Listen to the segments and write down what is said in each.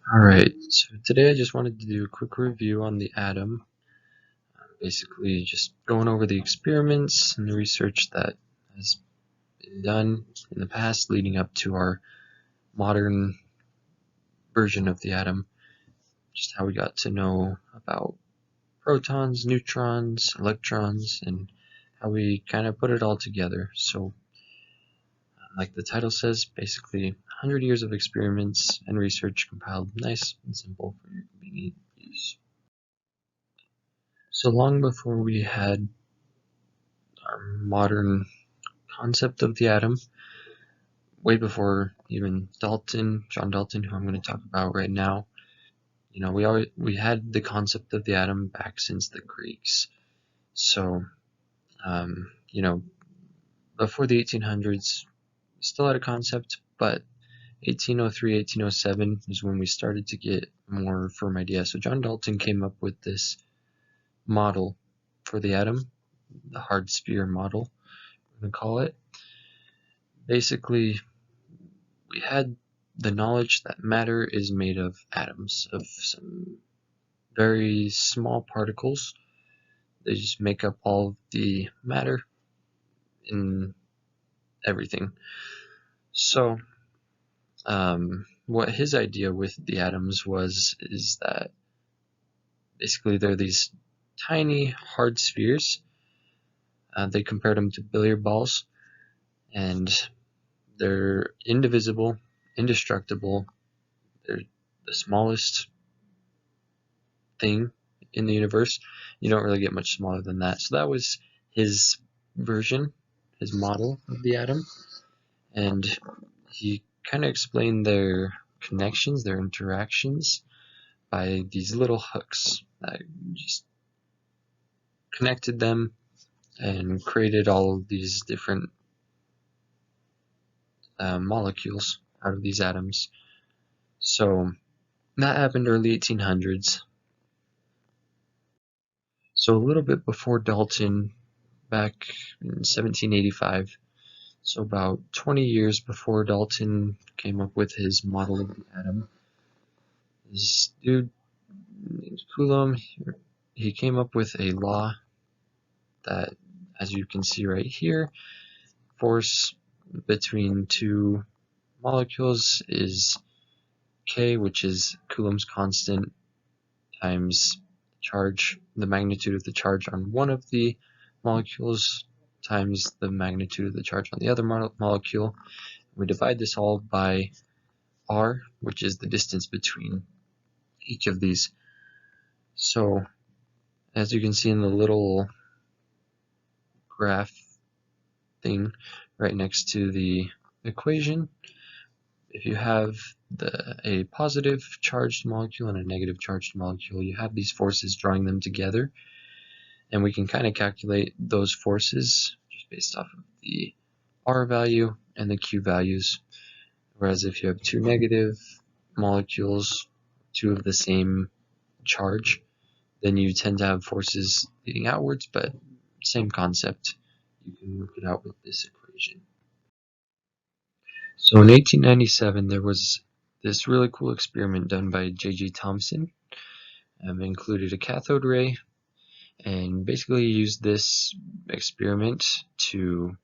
Alright, so today I just wanted to do a quick review on the atom. Basically just going over the experiments and the research that has been done in the past leading up to our modern version of the atom. Just how we got to know about protons, neutrons, electrons, and how we kind of put it all together. So, like the title says, basically 100 years of experiments and research compiled nice and simple for your convenient use. So long before we had our modern concept of the atom, way before even John Dalton, who I'm going to talk about right now, we had the concept of the atom back since the Greeks. So, before the 1800s, we still had a concept, but 1803, 1807 is when we started to get more firm ideas. So John Dalton came up with this model for the atom, the hard sphere model, we're going to call it. Basically, we had the knowledge that matter is made of atoms, of some very small particles. They just make up all of the matter in everything. So, what his idea with the atoms is that basically they're these tiny hard spheres. They compared them to billiard balls, and they're indivisible, indestructible. They're the smallest thing in the universe. You don't really get much smaller than that. So that was his version, his model of the atom, and he kind of explained their connections, their interactions, by these little hooks that just connected them and created all of these different molecules out of these atoms. So that happened early 1800s. So a little bit before Dalton, back in 1785, so about 20 years before Dalton came up with his model of the atom, this dude named Coulomb, he came up with a law that, as you can see right here, force between two molecules is K, which is Coulomb's constant, times charge, the magnitude of the charge on one of the molecules, times the magnitude of the charge on the other molecule. We divide this all by r, which is the distance between each of these. So, as you can see in the little graph thing right next to the equation, if you have a positive charged molecule and a negative charged molecule, you have these forces drawing them together, and we can kind of calculate those forces just based off of the R value and the Q values. Whereas if you have two negative molecules, two of the same charge, then you tend to have forces leading outwards, but same concept. You can work it out with this equation. So in 1897, there was this really cool experiment done by J.J. Thompson. Included a cathode ray, and basically used this experiment to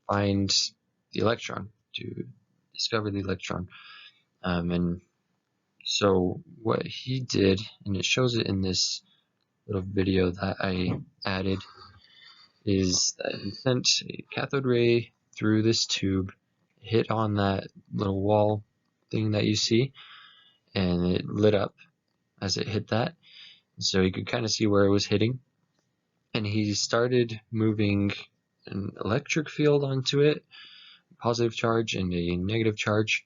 find the electron, to discover the electron. And so what he did, and it shows it in this little video that I added, is that he sent a cathode ray through this tube, hit on that little wall thing that you see, and it lit up as it hit that. So you could kind of see where it was hitting. And he started moving an electric field onto it, a positive charge and a negative charge.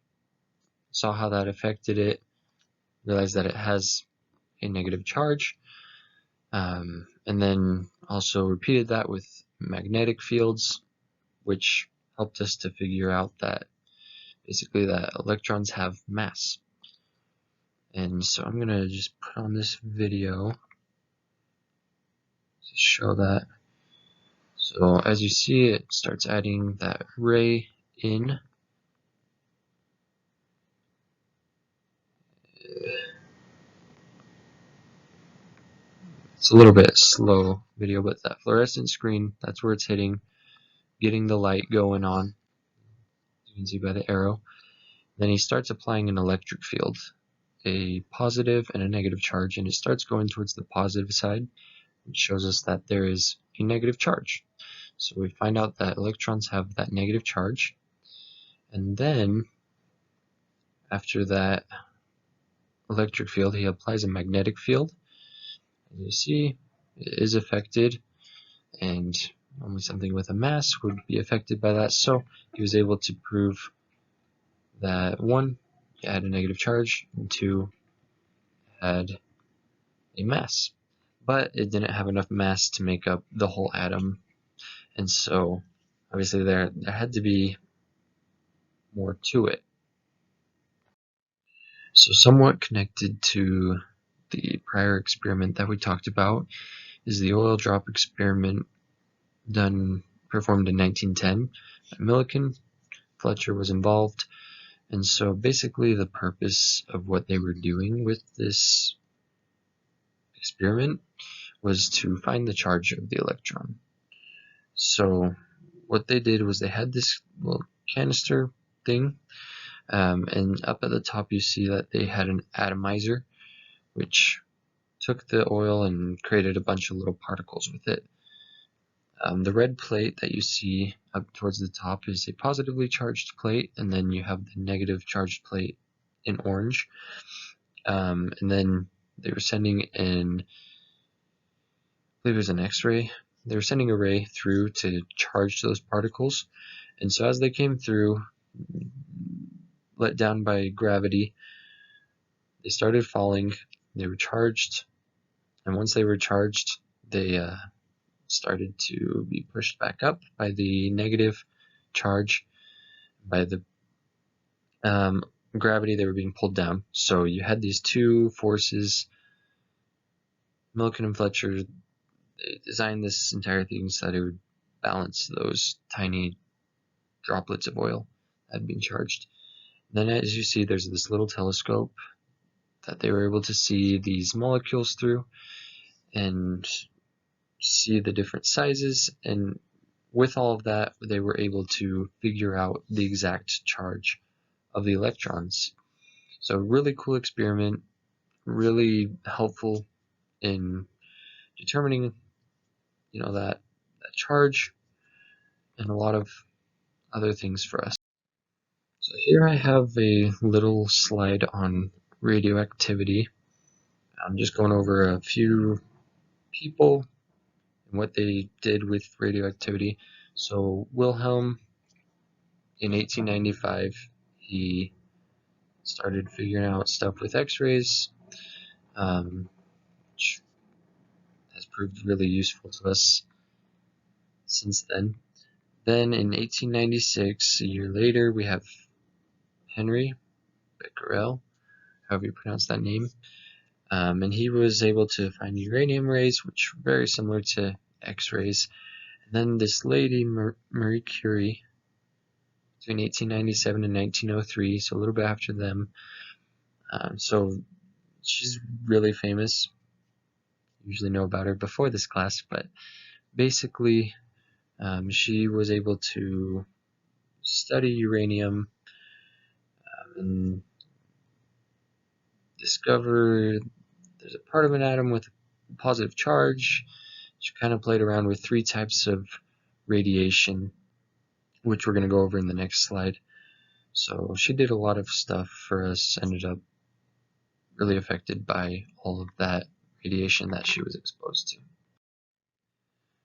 Saw how that affected it, realized that it has a negative charge, and then also repeated that with magnetic fields, which helped us to figure out that basically that electrons have mass. And so I'm gonna just put on this video to show that. So as you see, it starts adding that ray in, It's a little bit slow video, but that fluorescent screen, that's where it's hitting, getting the light going on. You can see by the arrow. Then he starts applying an electric field, a positive and a negative charge, and it starts going towards the positive side, which shows us that there is a negative charge. So we find out that electrons have that negative charge, and then after that electric field, he applies a magnetic field. As you see, it is affected, and only something with a mass would be affected by that. So he was able to prove that 1, it had a negative charge, and 2, it had a mass. But it didn't have enough mass to make up the whole atom, and so obviously there had to be more to it. So somewhat connected to the prior experiment that we talked about is the oil drop experiment performed in 1910 by Millikan. Fletcher was involved, and so basically the purpose of what they were doing with this experiment was to find the charge of the electron. So what they did was they had this little canister thing, and up at the top you see that they had an atomizer, which took the oil and created a bunch of little particles with it. The red plate that you see up towards the top is a positively charged plate, and then you have the negative charged plate in orange. And then they were sending in, I believe it was an X-ray. They were sending a ray through to charge those particles, and so as they came through, let down by gravity, they started falling. They were charged, and once they were charged, they started to be pushed back up by the negative charge. By the gravity, they were being pulled down. So you had these two forces. Millikan and Fletcher, they designed this entire thing so that it would balance those tiny droplets of oil that had been charged. Then as you see, there's this little telescope that they were able to see these molecules through and see the different sizes, and with all of that they were able to figure out the exact charge of the electrons. So really cool experiment, really helpful in determining that charge and a lot of other things for us. So here I have a little slide on radioactivity. I'm just going over a few people and what they did with radioactivity. So Wilhelm, in 1895, he started figuring out stuff with X-rays, which has proved really useful to us since then. Then in 1896, a year later, we have Henry Becquerel, however you pronounce that name, and he was able to find uranium rays, which are very similar to X-rays. And then this lady, Marie Curie, between 1897 and 1903, so a little bit after them. So she's really famous. Usually know about her before this class, but basically she was able to study uranium and discover there's a part of an atom with a positive charge. She kind of played around with 3 types of radiation, which we're going to go over in the next slide. So she did a lot of stuff for us, ended up really affected by all of that radiation that she was exposed to.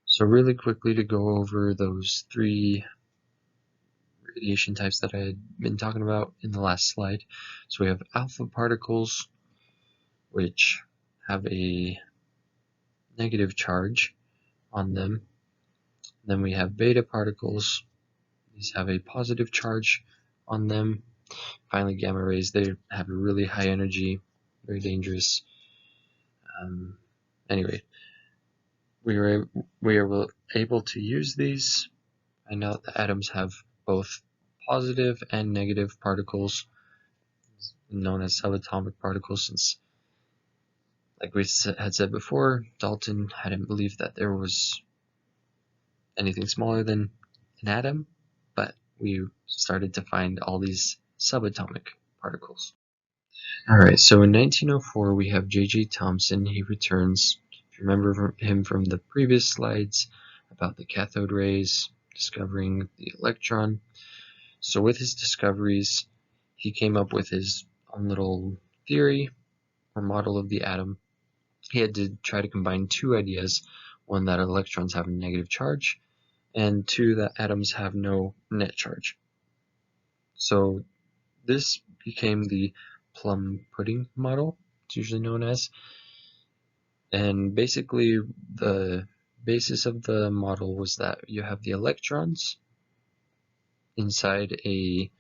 So really quickly to go over those 3 radiation types that I had been talking about in the last slide. So we have alpha particles, which have a negative charge on them. Then we have beta particles. These have a positive charge on them. Finally, gamma rays, they have a really high energy, very dangerous. Anyway, we are able to use these. I know the atoms have both positive and negative particles, known as subatomic particles, since Like we had said before, Dalton hadn't believed that there was anything smaller than an atom, but we started to find all these subatomic particles. Alright, so in 1904 we have J.J. Thompson. He returns. If you remember him from the previous slides about the cathode rays, discovering the electron. So with his discoveries, he came up with his own little theory or model of the atom. He had to try to combine two ideas: one, that electrons have a negative charge, and two, that atoms have no net charge. So this became the Plum pudding model, it's usually known as. And basically the basis of the model was that you have the electrons inside a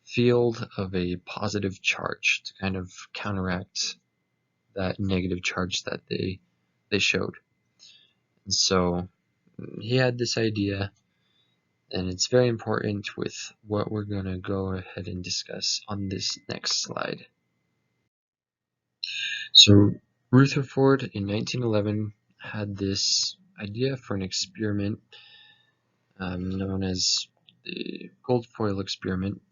field of a positive charge to kind of counteract that negative charge that they showed. And so he had this idea, and it's very important with what we're going to go ahead and discuss on this next slide. So Rutherford in 1911 had this idea for an experiment known as the gold foil experiment.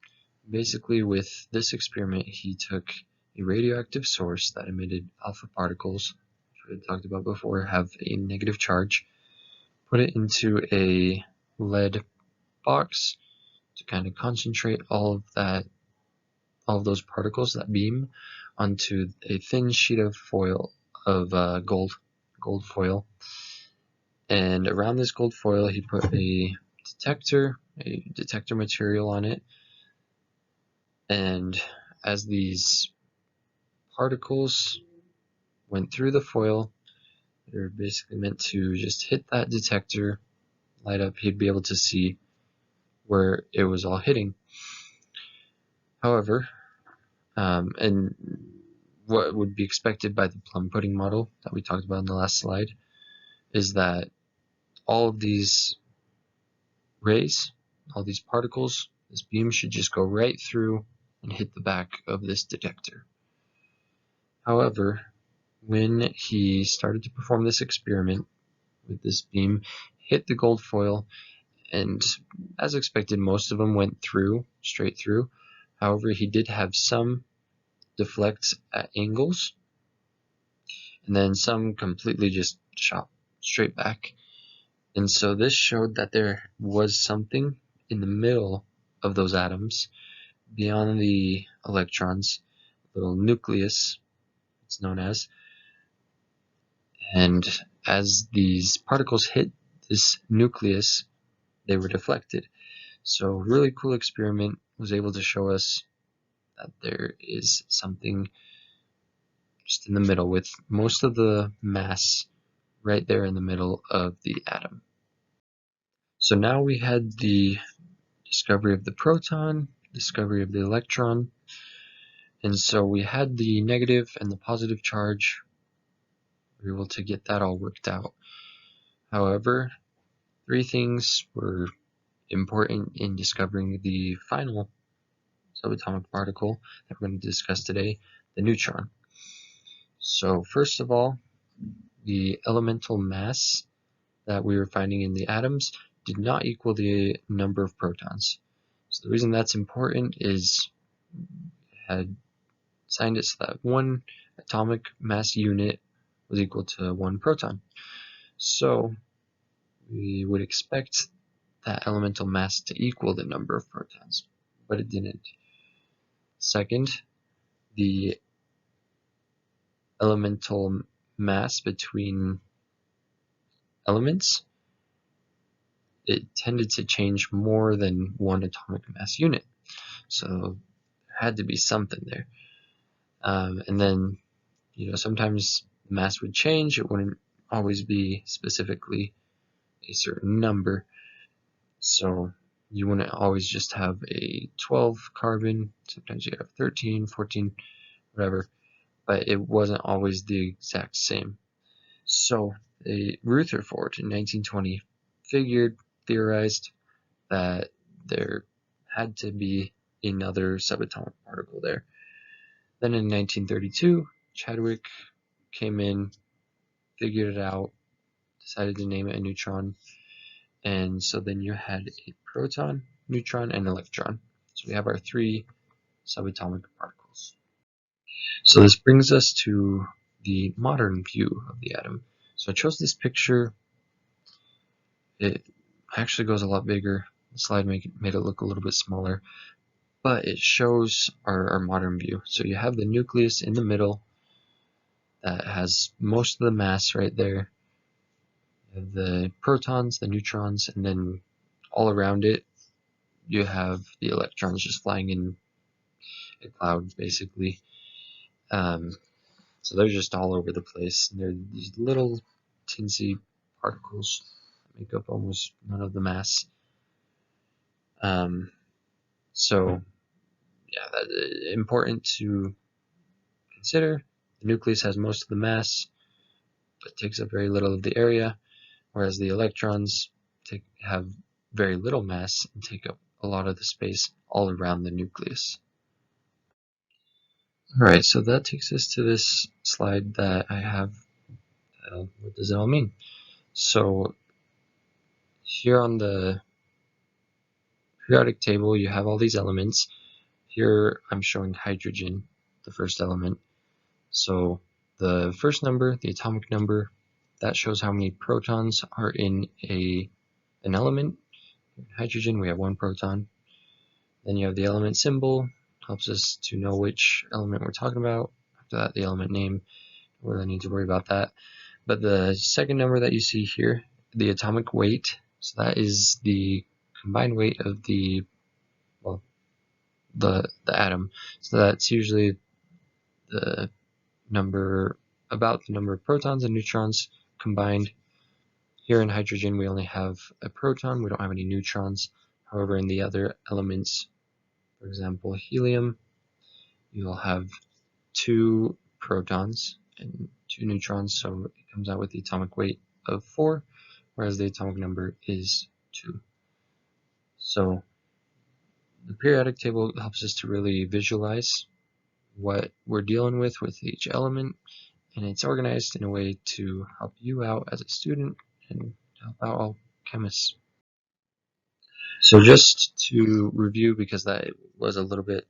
Basically, with this experiment, he took a radioactive source that emitted alpha particles, which we had talked about before, have a negative charge, put it into a lead box to kind of concentrate all of those particles, that beam, onto a thin sheet of foil of gold foil. And around this gold foil, he put a detector material on it. And as these particles went through the foil, they're basically meant to just hit that detector, light up. He'd be able to see where it was all hitting. However, and what would be expected by the plum pudding model that we talked about in the last slide is that all of these rays, all these particles, this beam should just go right through and hit the back of this detector. However, when he started to perform this experiment with this beam, hit the gold foil, and as expected, most of them went through, straight through. However, he did have some deflect at angles, and then some completely just shot straight back. And so this showed that there was something in the middle of those atoms, beyond the electrons, a little nucleus, it's known as. And as these particles hit this nucleus, they were deflected. So really cool experiment, was able to show us that there is something just in the middle, with most of the mass right there in the middle of the atom. So now we had the discovery of the proton, discovery of the electron, and so we had the negative and the positive charge. We were able to get that all worked out. However, three things were important in discovering the final subatomic particle that we're going to discuss today, the neutron. So first of all, the elemental mass that we were finding in the atoms did not equal the number of protons. So the reason that's important is had scientists that one atomic mass unit was equal to one proton. So we would expect that elemental mass to equal the number of protons, but it didn't. Second, the elemental mass between elements, it tended to change more than one atomic mass unit. So there had to be something there. And then, sometimes mass would change. It wouldn't always be specifically a certain number. So you wouldn't always just have a 12 carbon. Sometimes you have 13, 14, whatever. But it wasn't always the exact same. So Rutherford in 1920 theorized that there had to be another subatomic particle there. Then in 1932, Chadwick came in, figured it out, decided to name it a neutron, and so then you had a proton, neutron, and electron. So we have our three subatomic particles. So this brings us to the modern view of the atom. So I chose this picture. It actually goes a lot bigger. The slide made it look a little bit smaller, but it shows our modern view. So you have the nucleus in the middle that has most of the mass right there. You have the protons, the neutrons, and then all around it you have the electrons just flying in a cloud, basically. So they're just all over the place. And they're these little teensy particles that make up almost none of the mass. So yeah, that's important to consider. The nucleus has most of the mass, but takes up very little of the area, whereas the electrons have very little mass and take up a lot of the space all around the nucleus. Alright, so that takes us to this slide that I have. What does it all mean? So here on the periodic table you have all these elements. Here I'm showing hydrogen, the first element. So the first number, the atomic number, that shows how many protons are in an element. In hydrogen we have 1 proton. Then you have the element symbol, helps us to know which element we're talking about. After that, the element name, we don't really need to worry about that. But the second number that you see here, the atomic weight, so that is the combined weight of the atom. So that's usually the number, about the number of protons and neutrons combined. Here in hydrogen we only have a proton, we don't have any neutrons. However, in the other elements, for example helium, you'll have 2 protons and 2 neutrons, so it comes out with the atomic weight of 4, whereas the atomic number is 2. So the periodic table helps us to really visualize what we're dealing with each element, and it's organized in a way to help you out as a student and help out all chemists. So just to review, because that was a little bit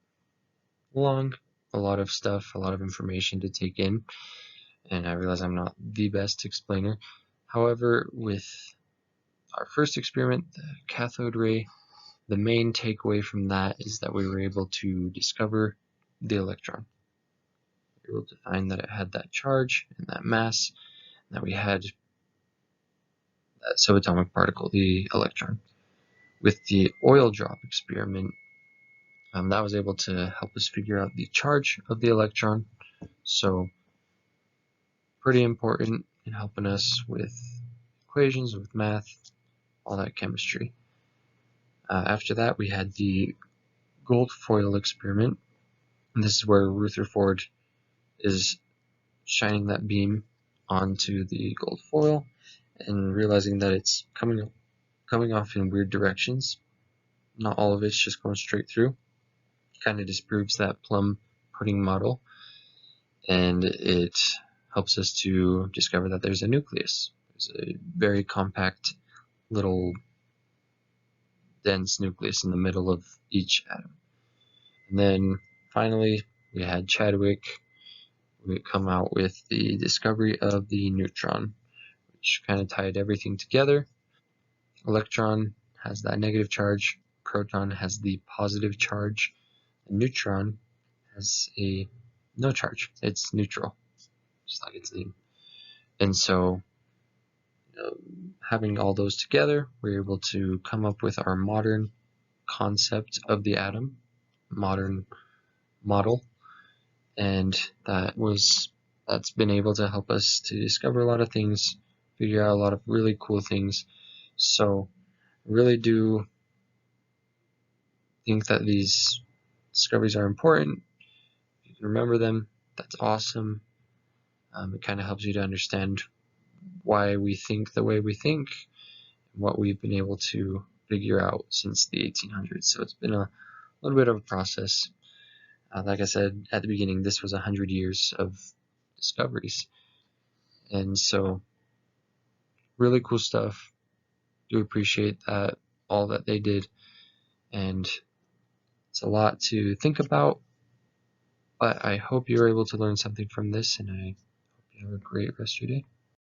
long, a lot of stuff, a lot of information to take in, and I realize I'm not the best explainer. However, with our first experiment, the cathode ray, the main takeaway from that is that we were able to discover the electron. We were able to find that it had that charge and that mass, and that we had that subatomic particle, the electron. With the oil drop experiment, that was able to help us figure out the charge of the electron. So pretty important in helping us with equations, with math, all that chemistry. After that, we had the gold foil experiment, and this is where Rutherford is shining that beam onto the gold foil and realizing that it's coming off in weird directions. Not all of it's just going straight through. Kind of disproves that Plum pudding model, and it helps us to discover that there's a nucleus. There's a very compact little dense nucleus in the middle of each atom. And then finally we had Chadwick. We come out with the discovery of the neutron, which kind of tied everything together. Electron has that negative charge, proton has the positive charge, and neutron has a no charge. It's neutral, just like its name. And so having all those together, we're able to come up with our modern concept of the atom, modern model, and that's been able to help us to discover a lot of things, figure out a lot of really cool things. So I really do think that these discoveries are important. If you can remember them, that's awesome. It kind of helps you to understand why we think the way we think, and what we've been able to figure out since the 1800s. So it's been a little bit of a process. Like I said at the beginning, this was 100 years of discoveries, And so really cool stuff. Do appreciate that, all that they did. And it's a lot to think about, but I hope you're able to learn something from this, and I hope you have a great rest of your day.